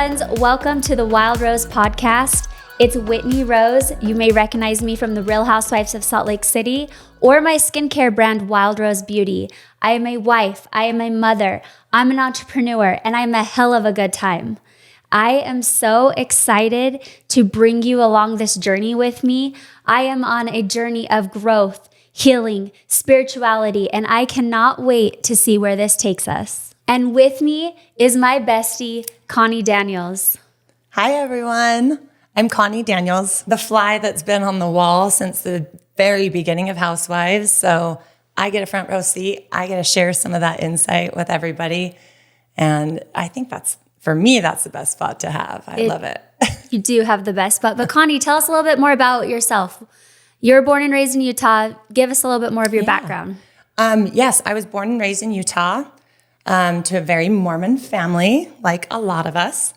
friends. Welcome to the Wild Rose podcast. It's Whitney Rose. You may recognize me from the Real Housewives of Salt Lake City or my skincare brand, Wild Rose Beauty. I am a wife. I am a mother. I'm an entrepreneur, and I'm a hell of a good time. I am so excited to bring you along this journey with me. I am on a journey of growth, healing, spirituality, and I cannot wait to see where this takes us. And with me is my bestie, Connie Daniels. Hi, everyone. I'm Connie Daniels, the fly that's been on the wall since the very beginning of Housewives. So I get a front row seat. I get to share some of that insight with everybody. And I think for me, that's the best spot to have. I love it. You do have the best spot. But Connie, tell us a little bit more about yourself. You're born and raised in Utah. Give us a little bit more of your background. Yes, I was born and raised in Utah to a very Mormon family, like a lot of us.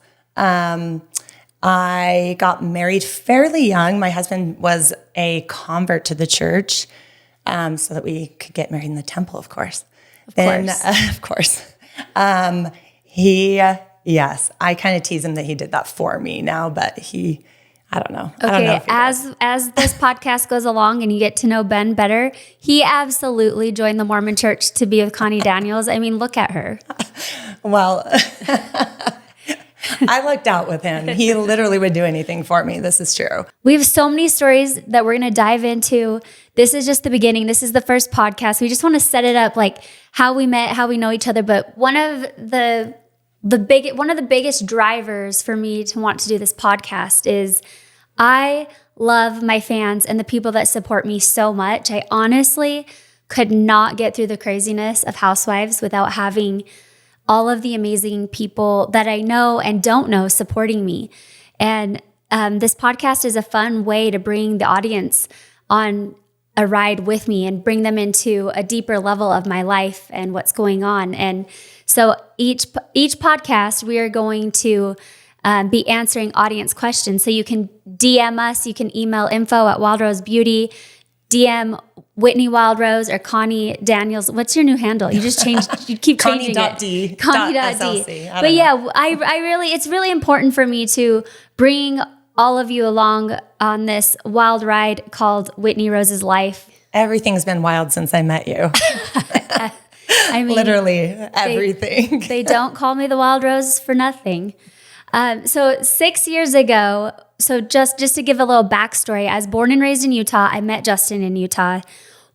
I got married fairly young. My husband was a convert to the church, so that we could get married in the temple, of course. Of course. Yes, I kind of tease him that he did that for me now, but I don't know. Okay, I don't know as this podcast goes along and you get to know Ben better, he absolutely joined the Mormon Church to be with Connie Daniels. I mean, look at her. Well, I lucked out with him. He literally would do anything for me. This is true. We have so many stories that we're going to dive into. This is just the beginning. This is the first podcast. We just want to set it up, like how we met, how we know each other. But one of the biggest drivers for me to want to do this podcast is I love my fans and the people that support me so much. I honestly could not get through the craziness of Housewives without having all of the amazing people that I know and don't know supporting me. And this podcast is a fun way to bring the audience on a ride with me and bring them into a deeper level of my life and what's going on. And so each podcast, we are going to be answering audience questions. So you can DM us, you can email info@wildrosebeauty, DM Whitney Wild Rose or Connie Daniels. What's your new handle? You keep changing it. Connie.d. But yeah, it's really important for me to bring all of you along on this wild ride called Whitney Rose's life. Everything's been wild since I met you. I mean, literally everything. They don't call me the Wild Rose for nothing. So 6 years ago, so just to give a little backstory, I was born and raised in Utah. I met Justin in Utah.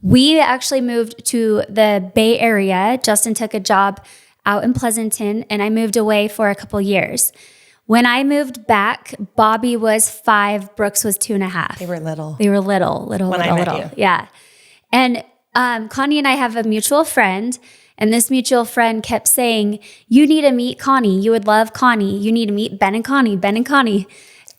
We actually moved to the Bay Area. Justin took a job out in Pleasanton, and I moved away for a couple years. When I moved back, Bobby was 5, Brooks was 2.5. They were little. When I met you. Yeah. And Connie and I have a mutual friend, and this mutual friend kept saying, you need to meet Connie. You would love Connie. You need to meet Ben and Connie. Ben and Connie.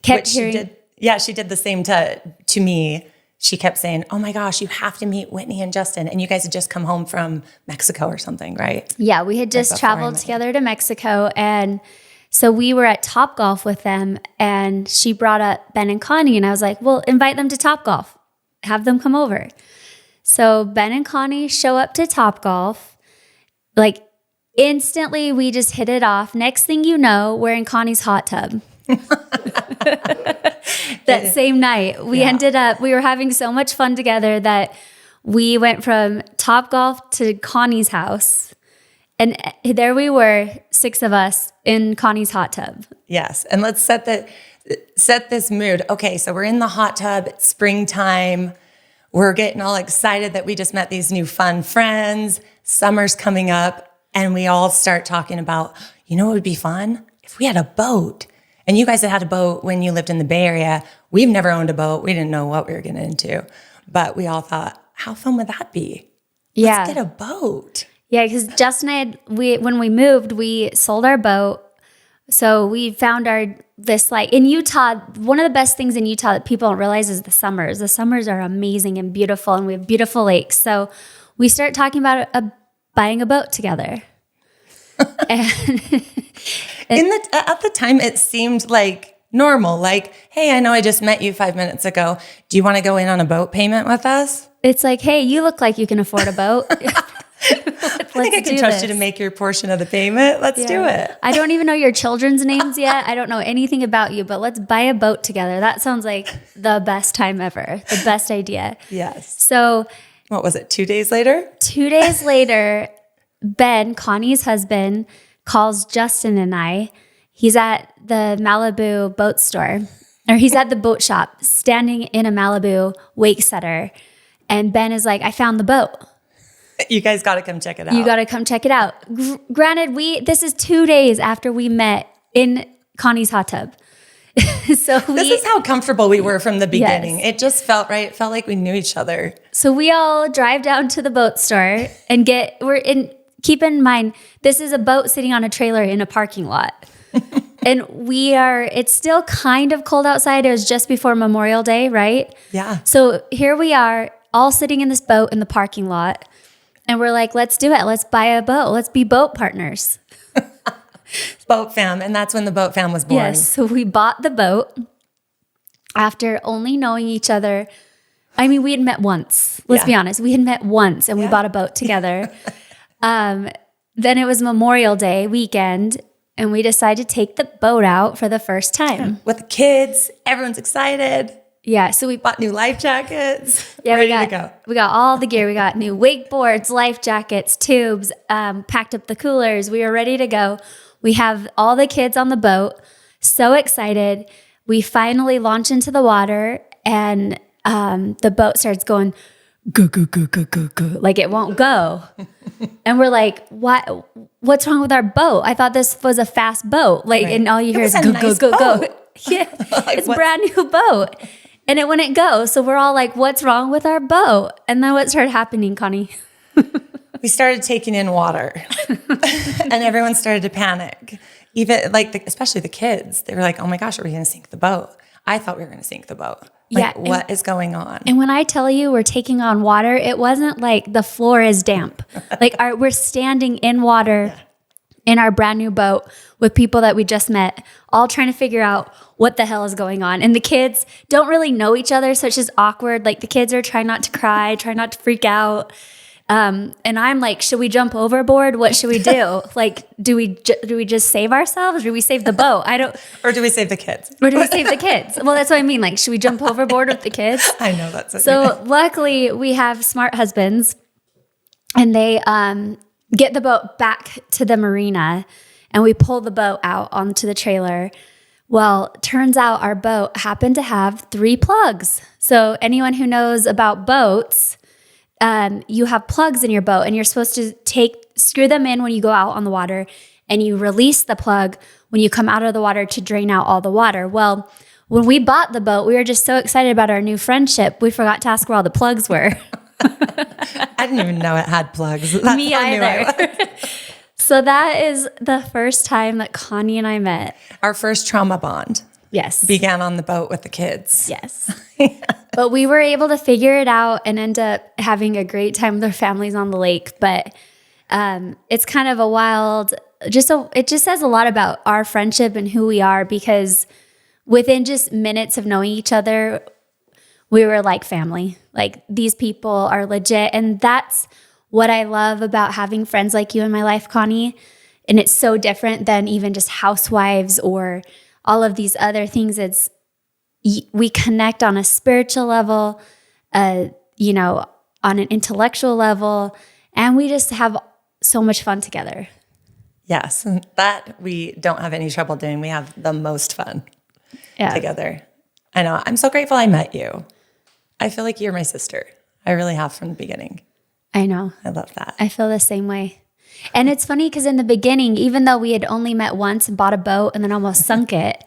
She did the same to me. She kept saying, oh my gosh, you have to meet Whitney and Justin. And you guys had just come home from Mexico or something, right? Yeah, we had just traveled together to Mexico. And so we were at Topgolf with them, and she brought up Ben and Connie. And I was like, well, invite them to Topgolf. Have them come over. So Ben and Connie show up to Topgolf. Like instantly, we just hit it off. Next thing you know, we're in Connie's hot tub. That same night, we were having so much fun together that we went from Topgolf to Connie's house. And there we were, 6 of us in Connie's hot tub. Yes. And let's set this mood. Okay, so we're in the hot tub, it's springtime. We're getting all excited that we just met these new fun friends. Summer's coming up, and we all start talking about, what would be fun? If we had a boat. And you guys had a boat when you lived in the Bay Area. We've never owned a boat. We didn't know what we were getting into. But we all thought, how fun would that be? Yeah. Let's get a boat. Yeah, because Justin and I, when we moved, we sold our boat. So we found in Utah, one of the best things in Utah that people don't realize is the summers. The summers are amazing and beautiful, and we have beautiful lakes. So we start talking about buying a boat together. At the time, it seemed like normal. Like, hey, I know I just met you 5 minutes ago. Do you want to go in on a boat payment with us? It's like, hey, you look like you can afford a boat. I think I can trust you to make your portion of the payment. Let's do it. I don't even know your children's names yet. I don't know anything about you, but let's buy a boat together. That sounds like the best time ever, the best idea. Yes. So what was it, 2 days later? 2 days later, Ben, Connie's husband, calls Justin and I. He's at the Malibu boat store, or he's at the boat shop, standing in a Malibu wake setter. And Ben is like, I found the boat. You guys got to come check it out. You got to come check it out. Granted, this is 2 days after we met in Connie's hot tub. This is how comfortable we were from the beginning. Yes. It just felt right. It felt like we knew each other. So we all drive down to the boat store and keep in mind, this is a boat sitting on a trailer in a parking lot. And it's still kind of cold outside. It was just before Memorial Day, right? Yeah. So here we are, all sitting in this boat in the parking lot. And we're like, let's do it. Let's buy a boat. Let's be boat partners. Boat fam. And that's when the boat fam was born. Yes. So we bought the boat after only knowing each other. I mean, we had met once. Let's be honest. We had met once and we bought a boat together. Then it was Memorial Day weekend and we decided to take the boat out for the first time. With the kids. Everyone's excited. Yeah, so we bought new life jackets. Yeah, ready to go. We got all the gear. We got new wakeboards, life jackets, tubes, packed up the coolers. We were ready to go. We have all the kids on the boat. So excited. We finally launch into the water and the boat starts going go, go, go, go, go, go. Like it won't go. And we're like, what? What's wrong with our boat? I thought this was a fast boat. Like, right. And all you hear is go, nice go, go, boat. go. Yeah, it's a brand new boat. And it wouldn't go. So we're all like, what's wrong with our boat? And then what started happening, Connie? We started taking in water and everyone started to panic. Even especially the kids, they were like, oh my gosh, are we going to sink the boat? I thought we were going to sink the boat. What is going on? And when I tell you we're taking on water, it wasn't like the floor is damp. We're standing in water in our brand new boat with people that we just met, all trying to figure out what the hell is going on. And the kids don't really know each other, so it's just awkward. Like the kids are trying not to cry, trying not to freak out. And I'm like, should we jump overboard? What should we do? Like, do we just save ourselves? Or do we save the boat? Or do we save the kids? Or do we save the kids? Well, that's what I mean. Like, should we jump overboard with the kids? I know that's what So luckily we have smart husbands and they get the boat back to the marina and we pull the boat out onto the trailer. Well, turns out our boat happened to have 3 plugs. So anyone who knows about boats, you have plugs in your boat and you're supposed to screw them in when you go out on the water and you release the plug when you come out of the water to drain out all the water. Well, when we bought the boat, we were just so excited about our new friendship, we forgot to ask where all the plugs were. I didn't even know it had plugs. That's Me either. So that is the first time that Connie and I met. Our first trauma bond. Yes. Began on the boat with the kids. Yes. But we were able to figure it out and end up having a great time with our families on the lake. But it's kind of a wild, it just says a lot about our friendship and who we are because within just minutes of knowing each other, we were like family. Like these people are legit. And that's what I love about having friends like you in my life, Connie. And it's so different than even just Housewives or all of these other things. We connect on a spiritual level, on an intellectual level, and we just have so much fun together. Yes, that we don't have any trouble doing. We have the most fun together. I know. I'm so grateful I met you. I feel like you're my sister. I really have from the beginning. I know. I love that. I feel the same way. And it's funny because in the beginning, even though we had only met once and bought a boat and then almost sunk it,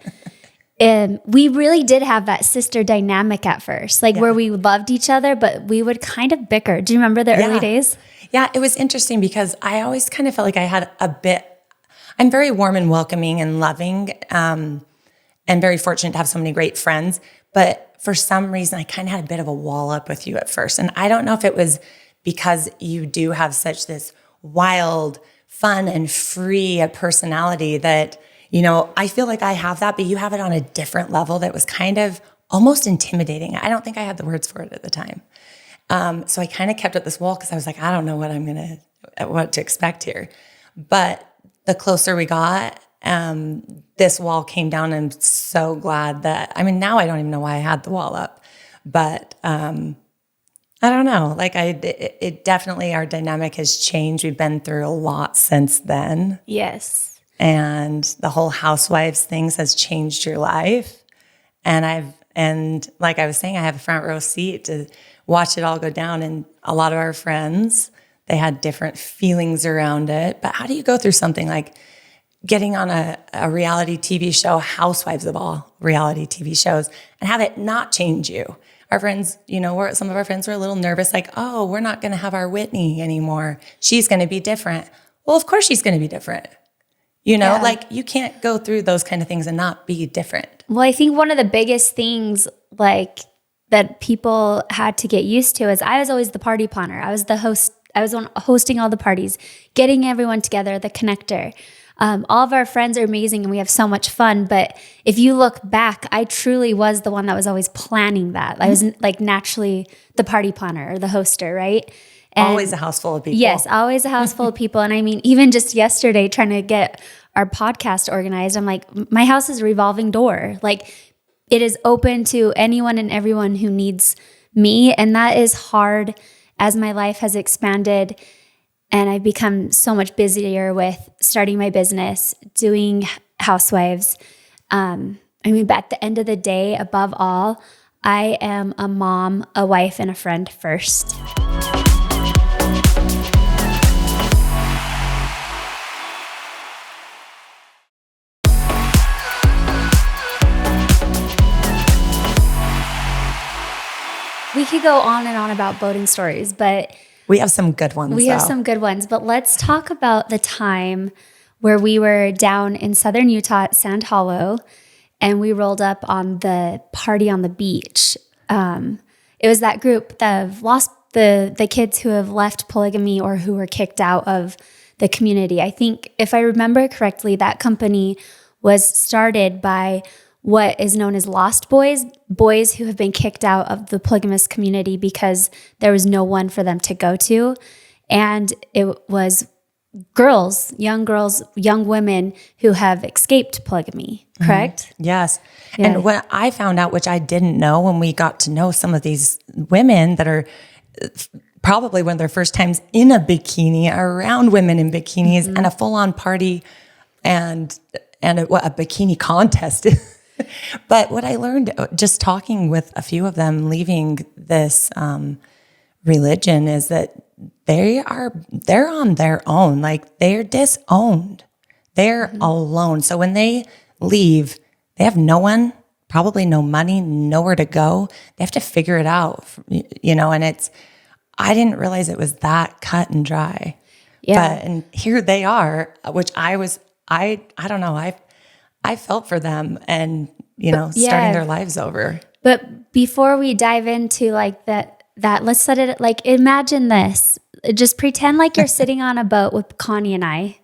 we really did have that sister dynamic at first, where we loved each other, but we would kind of bicker. Do you remember the early days? Yeah, it was interesting because I always kind of felt like I had I'm very warm and welcoming and loving and very fortunate to have so many great friends. But for some reason, I kind of had a bit of a wall up with you at first. And I don't know if it was because you do have such this wild, fun, and free a personality that, I feel like I have that, but you have it on a different level that was kind of almost intimidating. I don't think I had the words for it at the time. So I kind of kept up this wall because I was like, I don't know what I'm going to what to expect here. But the closer we got, this wall came down. And I'm so glad that, I mean, now I don't even know why I had the wall up, but I don't know. Like it definitely, our dynamic has changed. We've been through a lot since then. Yes. And the whole Housewives things has changed your life. And like I was saying, I have a front row seat to watch it all go down. And a lot of our friends, they had different feelings around it. But how do you go through something like getting on a reality TV show, Housewives of all reality TV shows, and have it not change you? Our friends, some of our friends were a little nervous, like, oh, we're not going to have our Whitney anymore. She's going to be different. Well, of course she's going to be different. Like you can't go through those kind of things and not be different. Well, I think one of the biggest things like that people had to get used to is I was always the party planner. I was the host. I was hosting all the parties, getting everyone together, the connector. All of our friends are amazing and we have so much fun. But if you look back, I truly was the one that was always planning that. I was like naturally the party planner or the hoster, right? And always a house full of people. Yes, always a house full of people. And I mean, even just yesterday trying to get our podcast organized, I'm like, my house is a revolving door. Like it is open to anyone and everyone who needs me. And that is hard as my life has expanded and I've become so much busier with starting my business, doing Housewives. But at the end of the day, above all, I am a mom, a wife, and a friend first. We could go on and on about boating stories, but we have some good ones. But let's talk about the time where we were down in southern Utah at Sand Hollow and we rolled up on the party on the beach. It was that group that have lost the kids who have left polygamy or who were kicked out of the community. I think if I remember correctly, that company was started by what is known as lost boys who have been kicked out of the polygamous community because there was no one for them to go to. And it was young girls, young women who have escaped polygamy, correct? Mm-hmm. Yes. Yeah. And what I found out, which I didn't know when we got to know some of these women that are probably one of their first times in a bikini, around women in bikinis, and a full-on party and a bikini contest. But what I learned just talking with a few of them leaving this religion is that they're on their own. Like they're disowned. They're alone. So when they leave, they have no one, probably no money, nowhere to go. They have to figure it out, and I didn't realize it was that cut and dry. Yeah. And here they are, which I don't know. I felt for them and, starting their lives over. But before we dive into like that let's set it like, imagine this. Just pretend like you're sitting on a boat with Connie and I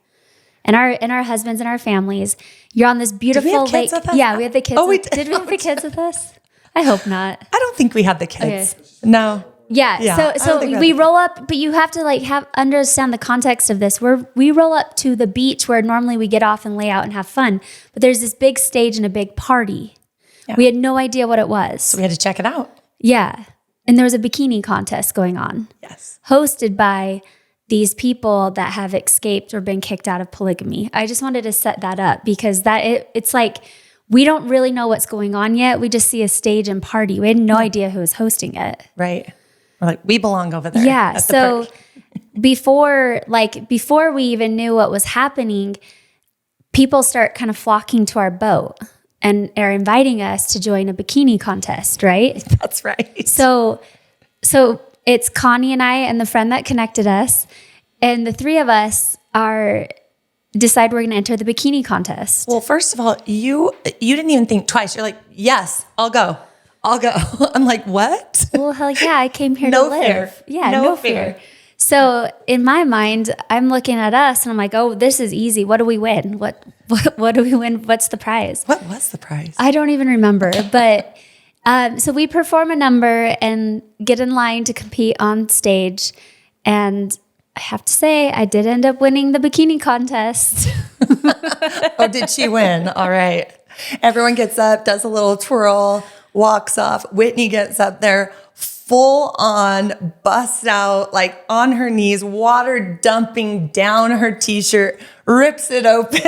and our husbands and our families. You're on this beautiful lake. Yeah, we had the kids. Did we have the kids with us? I hope not. I don't think we had the kids. Okay. No. Yeah. So we roll up, but you have to understand the context of this. We roll up to the beach where normally we get off and lay out and have fun, but there's this big stage and a big party. Yeah. We had no idea what it was. So we had to check it out. Yeah. And there was a bikini contest going on. Yes. Hosted by these people that have escaped or been kicked out of polygamy. I just wanted to set that up because it's like, we don't really know what's going on yet. We just see a stage and party. We had no idea who was hosting it. Right. We're like, we belong over there. Yeah. So before we even knew what was happening, people start kind of flocking to our boat and are inviting us to join a bikini contest, right? That's right. So it's Connie and I and the friend that connected us, and the three of us decide we're going to enter the bikini contest. Well, first of all, you didn't even think twice. You're like, yes, I'll go. I'm like, what? Well, hell yeah, I came here to live. Fear. Yeah, no fear. So in my mind, I'm looking at us and I'm like, oh, this is easy. What do we win? What do we win? What's the prize? What was the prize? I don't even remember. But so we perform a number and get in line to compete on stage. And I have to say, I did end up winning the bikini contest. Oh, did she win? All right. Everyone gets up, does a little twirl, walks off. Whitney gets up there, full on, busts out, like on her knees, water dumping down her t-shirt, rips it open,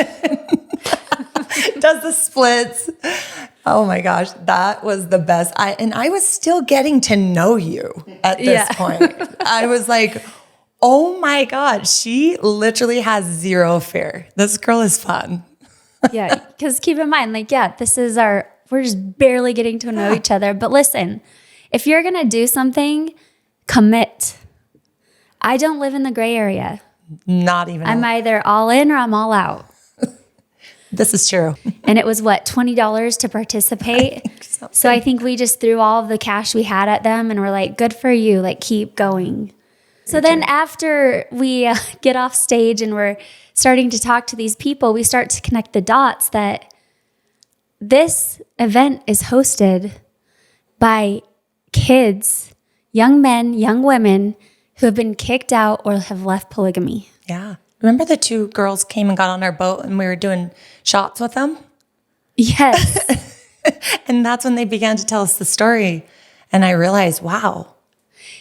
does the splits. Oh my gosh, that was the best. I was still getting to know you at this point. I was like, oh my God, she literally has zero fear. This girl is fun. Yeah, because keep in mind, like, we're just barely getting to know each other. But listen, if you're going to do something, commit. I don't live in the gray area. Not even. I'm either all in or I'm all out. This is true. And it was what, $20 to participate? So I think we just threw all of the cash we had at them and we're like, good for you, like keep going. So then after we get off stage and we're starting to talk to these people, we start to connect the dots that this event is hosted by kids, young men, young women who have been kicked out or have left polygamy. Yeah. Remember the two girls came and got on our boat and we were doing shots with them? Yes. And that's when they began to tell us the story. And I realized, wow.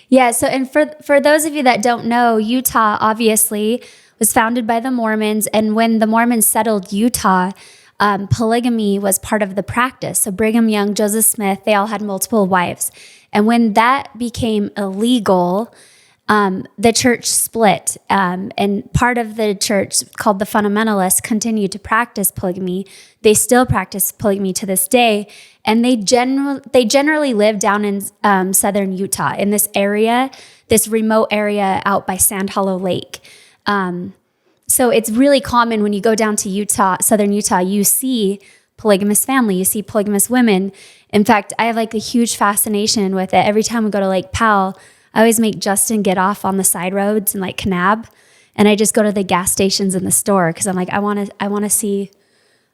Yeah. So, and for those of you that don't know, Utah obviously was founded by the Mormons. And when the Mormons settled Utah, polygamy was part of the practice. So Brigham Young, Joseph Smith, they all had multiple wives. And when that became illegal, the church split, and part of the church called the fundamentalists continued to practice polygamy. They still practice polygamy to this day, and they generally live down in southern Utah in this area, this remote area out by Sand Hollow Lake. So it's really common when you go down to Utah, southern Utah, you see polygamous family, you see polygamous women. In fact, I have like a huge fascination with it. Every time we go to Lake Powell, I always make Justin get off on the side roads in like Kanab, and I just go to the gas stations in the store because I'm like, I want to see.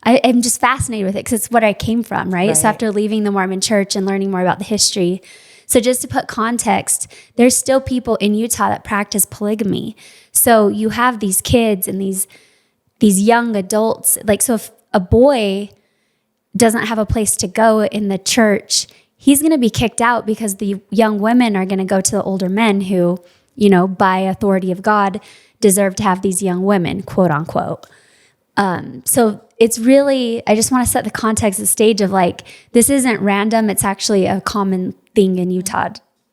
I'm just fascinated with it because it's what I came from, right? So after leaving the Mormon Church and learning more about the history, so just to put context, there's still people in Utah that practice polygamy. So you have these kids and these young adults. Like, so if a boy doesn't have a place to go in the church, he's going to be kicked out because the young women are going to go to the older men who, you know, by authority of God, deserve to have these young women, quote unquote. So it's really, I just want to set the context, the stage of like, this isn't random. It's actually a common thing in Utah,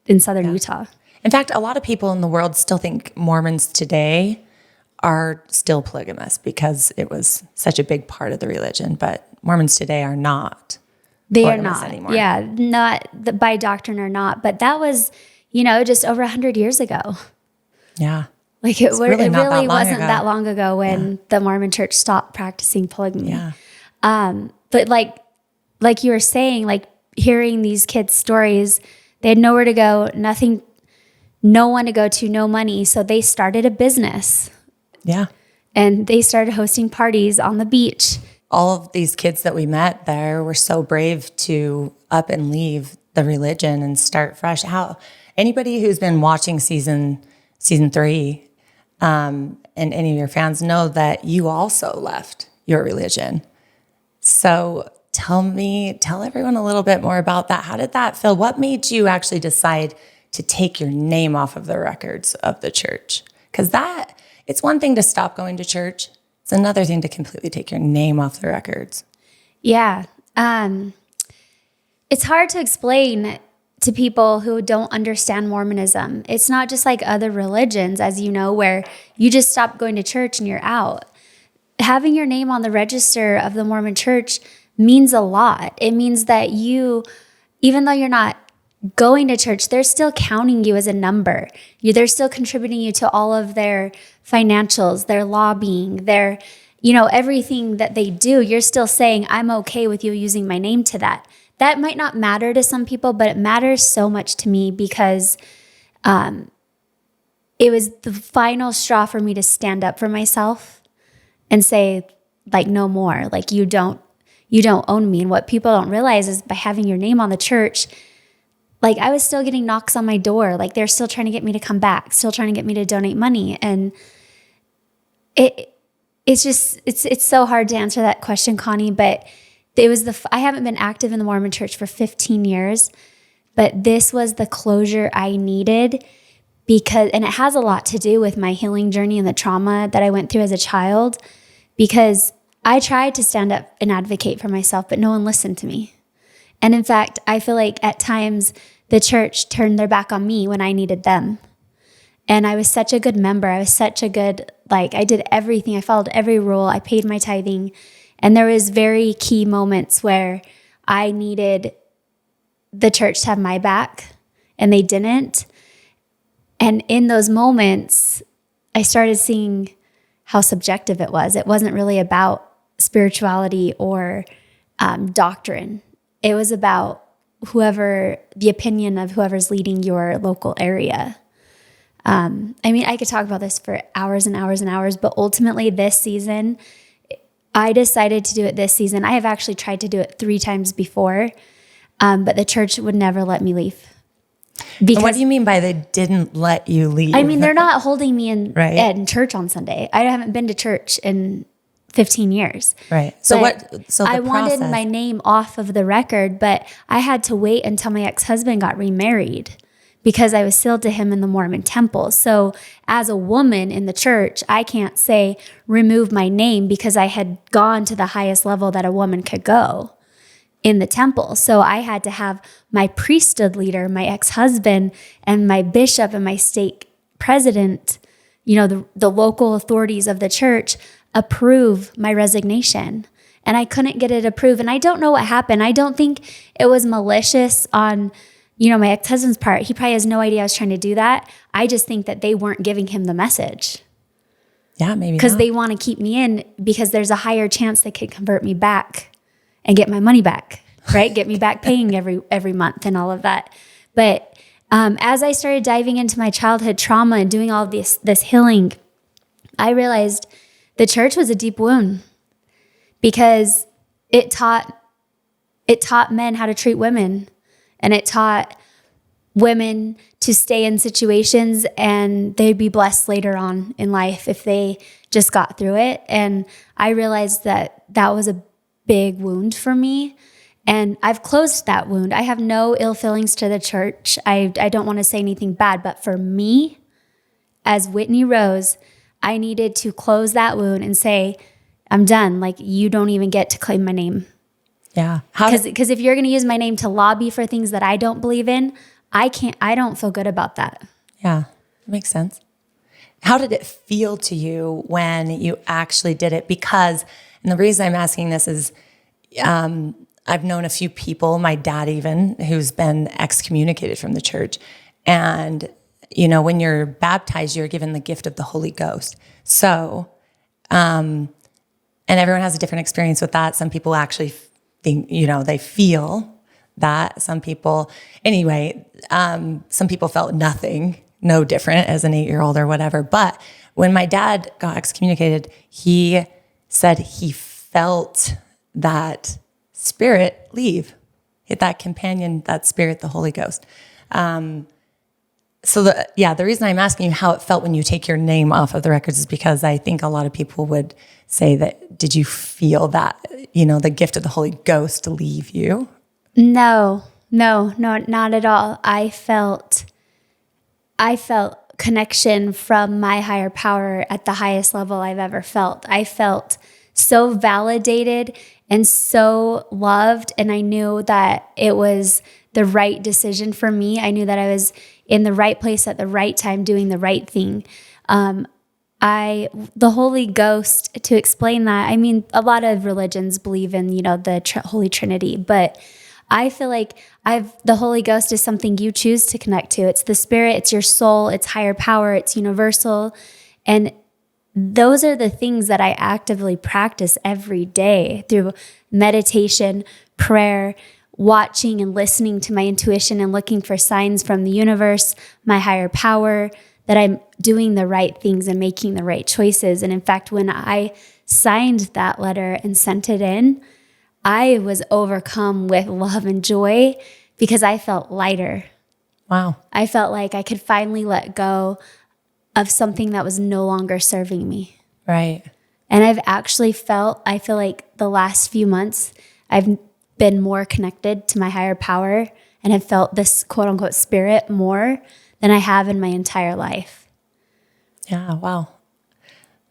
in southern Utah. In fact, a lot of people in the world still think Mormons today are still polygamous because it was such a big part of the religion, but Mormons today are not. They are not anymore. Yeah, not by doctrine or not, but that was, you know, just over 100 years ago. Yeah. Like it really wasn't ago. that long ago when the Mormon Church stopped practicing polygamy. Yeah. But like you were saying, like hearing these kids' stories, they had nowhere to go, nothing, no one to go to, no money. So they started a business. Yeah. And they started hosting parties on the beach. All of these kids that we met there were so brave to up and leave the religion and start fresh. How anybody who's been watching season 3 and any of your fans know that you also left your religion. So tell everyone a little bit more about that. How did that feel? What made you actually decide to take your name off of the records of the church? Because it's one thing to stop going to church. It's another thing to completely take your name off the records. Yeah. It's hard to explain to people who don't understand Mormonism. It's not just like other religions, as you know, where you just stop going to church and you're out. Having your name on the register of the Mormon Church means a lot. It means that you, even though you're not going to church, they're still counting you as a number. They're still contributing you to all of their financials, their lobbying, their, you know, everything that they do. You're still saying, I'm okay with you using my name to that. That might not matter to some people, but it matters so much to me because it was the final straw for me to stand up for myself and say, like, no more. Like, you don't own me. And what people don't realize is by having your name on the church, like I was still getting knocks on my door. Like they're still trying to get me to come back, still trying to get me to donate money. And it's so hard to answer that question, Connie, but I haven't been active in the Mormon Church for 15 years, but this was the closure I needed and it has a lot to do with my healing journey and the trauma that I went through as a child, because I tried to stand up and advocate for myself, but no one listened to me. And in fact, I feel like at times the church turned their back on me when I needed them. And I was such a good member. I was such a good, I did everything. I followed every rule. I paid my tithing. And there was very key moments where I needed the church to have my back and they didn't. And in those moments, I started seeing how subjective it was. It wasn't really about spirituality or doctrine. It was about the opinion of whoever's leading your local area. I could talk about this for hours and hours and hours, but ultimately this season, I decided to do it this season. I have actually tried to do it 3 times before, but the church would never let me leave. Because, what do you mean by they didn't let you leave? I mean, they're not holding me in church on Sunday. I haven't been to church in 15 years. Right. I wanted my name off of the record, but I had to wait until my ex-husband got remarried because I was sealed to him in the Mormon temple. So as a woman in the church, I can't say remove my name because I had gone to the highest level that a woman could go in the temple. So I had to have my priesthood leader, my ex-husband, and my bishop and my stake president, the local authorities of the church, approve my resignation. And I couldn't get it approved. And I don't know what happened. I don't think it was malicious on, my ex-husband's part. He probably has no idea I was trying to do that. I just think that they weren't giving him the message. Yeah, maybe because they want to keep me in because there's a higher chance they could convert me back and get my money back, right? Get me back paying every month and all of that. But as I started diving into my childhood trauma and doing all of this healing, I realized the church was a deep wound because it taught men how to treat women, and it taught women to stay in situations and they'd be blessed later on in life if they just got through it. And I realized that was a big wound for me. And I've closed that wound. I have no ill feelings to the church. I don't want to say anything bad, but for me, as Whitney Rose, I needed to close that wound and say, I'm done. You don't even get to claim my name. Yeah. Because if you're going to use my name to lobby for things that I don't believe in, I don't feel good about that. Yeah, that makes sense. How did it feel to you when you actually did it? Because, and the reason I'm asking this is, I've known a few people, my dad even, who's been excommunicated from the church. And, when you're baptized, you're given the gift of the Holy Ghost. So, and everyone has a different experience with that. Some people actually think, they feel that. Some people felt nothing, no different as an 8-year-old or whatever. But when my dad got excommunicated, he said he felt that spirit leave, that companion, that spirit, the Holy Ghost. So the reason I'm asking you how it felt when you take your name off of the records is because I think a lot of people would say that, did you feel that, the gift of the Holy Ghost leave you? No, not at all. I felt connection from my higher power at the highest level I've ever felt. I felt so validated and so loved, and I knew that it was the right decision for me. I knew that I was in the right place at the right time doing the right thing. The Holy Ghost, to explain that, a lot of religions believe in, the Holy Trinity, but I feel like the Holy Ghost is something you choose to connect to. It's the spirit, it's your soul, it's higher power, it's universal. And those are the things that I actively practice every day through meditation, prayer, watching and listening to my intuition and looking for signs from the universe, my higher power, that I'm doing the right things and making the right choices. And in fact, when I signed that letter and sent it in, I was overcome with love and joy because I felt lighter. Wow. I felt like I could finally let go of something that was no longer serving me. Right. And I feel like the last few months, I've been more connected to my higher power and have felt this quote unquote spirit more than I have in my entire life. Yeah. Wow.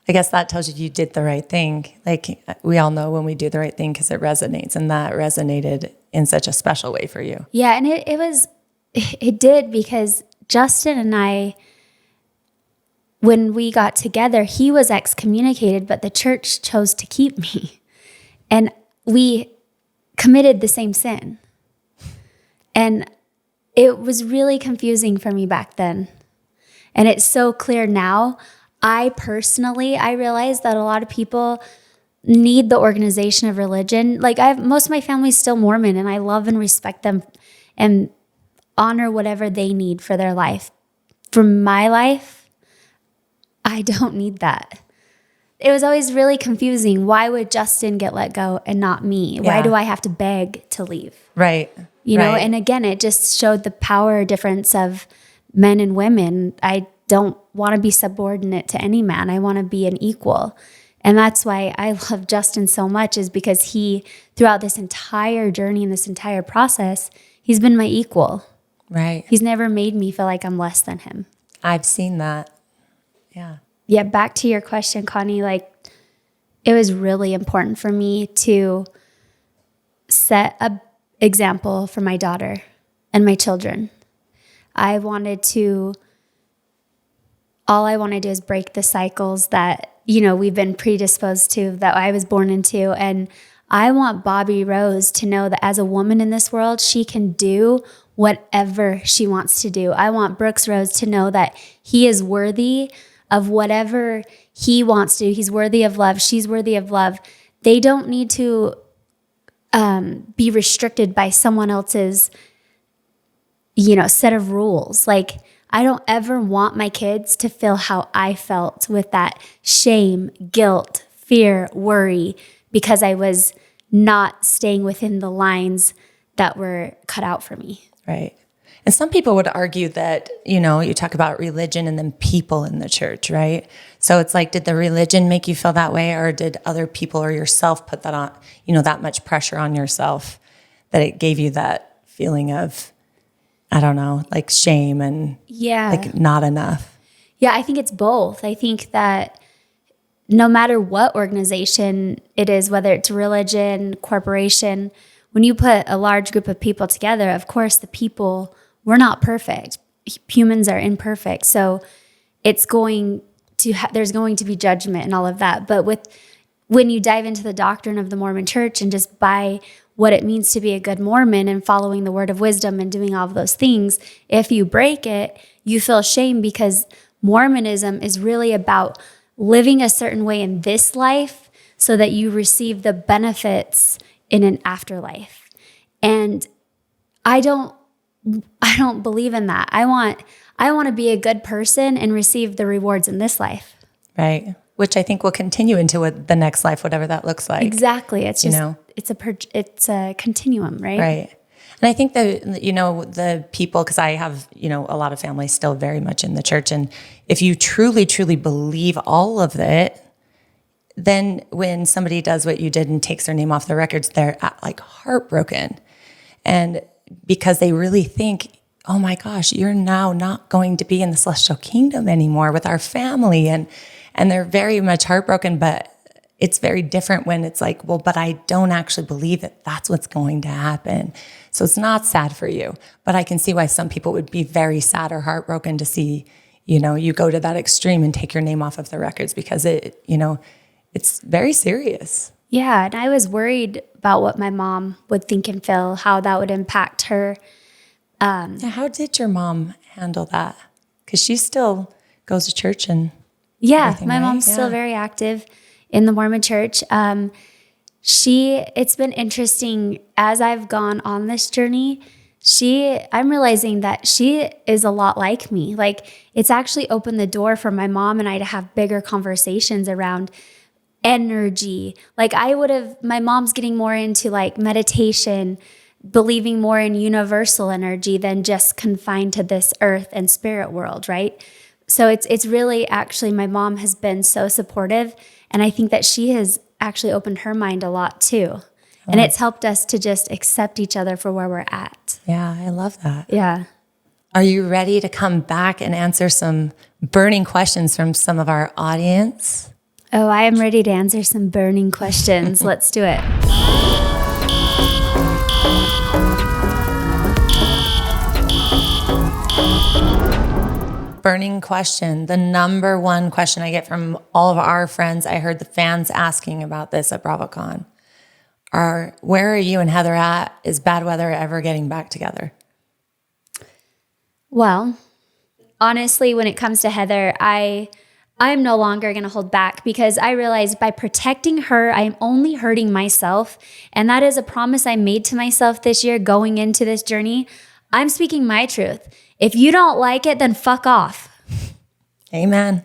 I guess that tells you did the right thing. Like we all know when we do the right thing because it resonates, and that resonated in such a special way for you. Yeah. And it did, because Justin and I, when we got together, he was excommunicated, but the church chose to keep me. And we committed the same sin. And it was really confusing for me back then. And it's so clear now. I realize that a lot of people need the organization of religion. Like most of my family's still Mormon, and I love and respect them and honor whatever they need for their life. For my life, I don't need that. It was always really confusing. Why would Justin get let go and not me? Yeah. Why do I have to beg to leave? Right. You know, Right. and again, it just showed the power difference of men and women. I don't want to be subordinate to any man. I want to be an equal. And that's why I love Justin so much, is because he, throughout this entire journey and this entire process, he's been my equal. Right. He's never made me feel like I'm less than him. I've seen that. Yeah. Yeah, back to your question, Connie, like it was really important for me to set a example for my daughter and my children. All I want to do is break the cycles that, we've been predisposed to, that I was born into. And I want Bobby Rose to know that as a woman in this world, she can do whatever she wants to do. I want Brooks Rose to know that he is worthy of whatever he wants to do. He's worthy of love. She's worthy of love. They don't need to be restricted by someone else's, set of rules. Like, I don't ever want my kids to feel how I felt with that shame, guilt, fear, worry, because I was not staying within the lines that were cut out for me. Right. And some people would argue that, you talk about religion and then people in the church, right? So it's like, did the religion make you feel that way, or did other people or yourself put that on, that much pressure on yourself that it gave you that feeling of, I don't know, like shame and like not enough? Yeah, I think it's both. I think that no matter what organization it is, whether it's religion, corporation, when you put a large group of people together, of course, we're not perfect. Humans are imperfect. So there's going to be judgment and all of that. But when you dive into the doctrine of the Mormon Church and just by what it means to be a good Mormon and following the word of wisdom and doing all of those things, if you break it, you feel shame, because Mormonism is really about living a certain way in this life so that you receive the benefits in an afterlife. And I don't believe in that. I want to be a good person and receive the rewards in this life. Right. Which I think will continue into the next life, whatever that looks like. Exactly. It's just, it's a continuum, right? Right. And I think the people, because I have, a lot of families still very much in the church. And if you truly, truly believe all of it, then when somebody does what you did and takes their name off the records, they're like heartbroken. And because they really think, oh my gosh, you're now not going to be in the celestial kingdom anymore with our family. And they're very much heartbroken, but it's very different when it's like, well, but I don't actually believe that that's what's going to happen. So it's not sad for you, but I can see why some people would be very sad or heartbroken to see, you go to that extreme and take your name off of the records, because it's very serious. Yeah, and I was worried about what my mom would think and feel, how that would impact her. How did your mom handle that? Because she still goes to church and my mom's still very active in the Mormon Church. It's been interesting as I've gone on this journey. I'm realizing that she is a lot like me. Like, it's actually opened the door for my mom and I to have bigger conversations around energy. Like my mom's getting more into like meditation, believing more in universal energy than just confined to this earth and spirit world, right? So it's really actually, my mom has been so supportive, and I think that she has actually opened her mind a lot too. And it's helped us to just accept each other for where we're at. Yeah, I love that. Yeah. Are you ready to come back and answer some burning questions from some of our audience? Oh, I am ready to answer some burning questions. Let's do it. Burning question. The number one question I get from all of our friends, I heard the fans asking about this at BravoCon, where are you and Heather at? Is bad weather ever getting back together? Well, honestly, when it comes to Heather, I'm no longer going to hold back, because I realize by protecting her, I'm only hurting myself. And that is a promise I made to myself this year going into this journey. I'm speaking my truth. If you don't like it, then fuck off. Amen.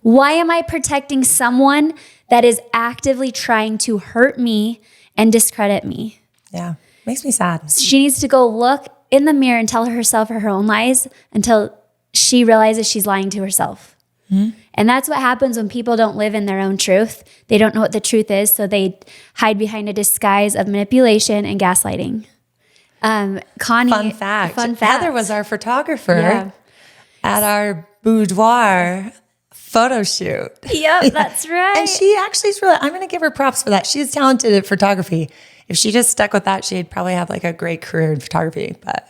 Why am I protecting someone that is actively trying to hurt me and discredit me? Yeah, makes me sad. She needs to go look in the mirror and tell herself her own lies until she realizes she's lying to herself. Mm-hmm. And that's what happens when people don't live in their own truth. They don't know what the truth is, so they hide behind a disguise of manipulation and gaslighting. Connie, Fun fact. Heather was our photographer at our boudoir photo shoot. Yep, that's right. And she actually is really, I'm going to give her props for that. She's talented at photography. If she just stuck with that, she'd probably have like a great career in photography. But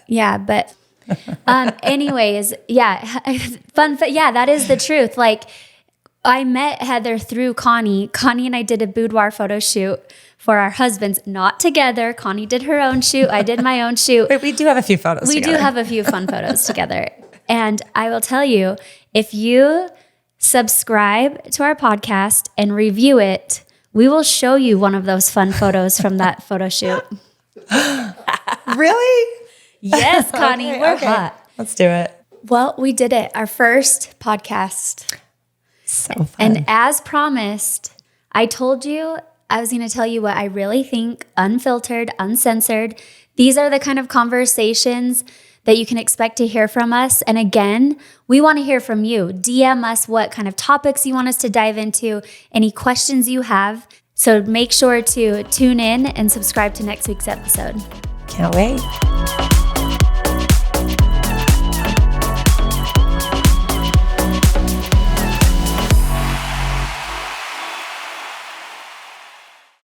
anyways, that is the truth. Like, I met Heather through Connie. Connie and I did a boudoir photo shoot for our husbands, not together. Connie did her own shoot. I did my own shoot. But we do have a few photos together. We do have a few fun photos together. And I will tell you, if you subscribe to our podcast and review it, we will show you one of those fun photos from that photo shoot. Really? Yes, Connie, we're hot. Let's do it. Well, we did it. Our first podcast. So fun. And as promised, I told you I was going to tell you what I really think, unfiltered, uncensored. These are the kind of conversations that you can expect to hear from us. And again, we want to hear from you. DM us what kind of topics you want us to dive into, any questions you have. So make sure to tune in and subscribe to next week's episode. Can't wait.